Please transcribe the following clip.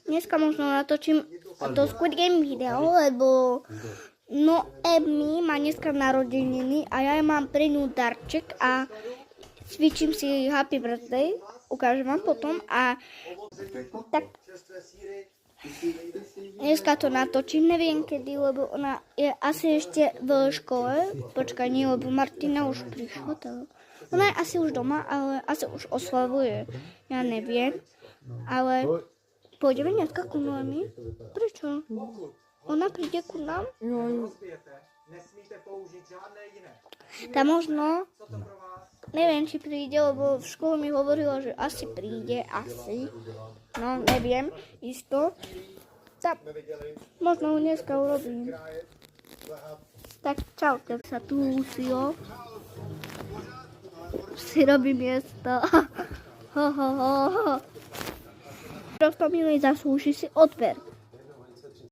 dneska možno natočím to Squid Game video, lebo Noemi má dneska narodeniny a ja mám pre ňu darček a cvičím si happy birthday, ukážem vám potom a tak dneska to natočím, neviem kedy, lebo ona je asi ešte v škole, počkaj, nie, lebo Martina už prišla, ona je asi už doma, ale asi už oslavuje, ja neviem, ale pôjdeme dneska ku Noemi? Prečo? Ona príde ku nám? No. Tak možno, neviem, či príde, lebo v škole mi hovorila, že asi príde, asi. No, neviem, isto. Tak, možno ho dneska urobím. Tak, čaute. Sa tu Lucio. Si robí miesto. Ho. Prosto milý, zaslúži si odber.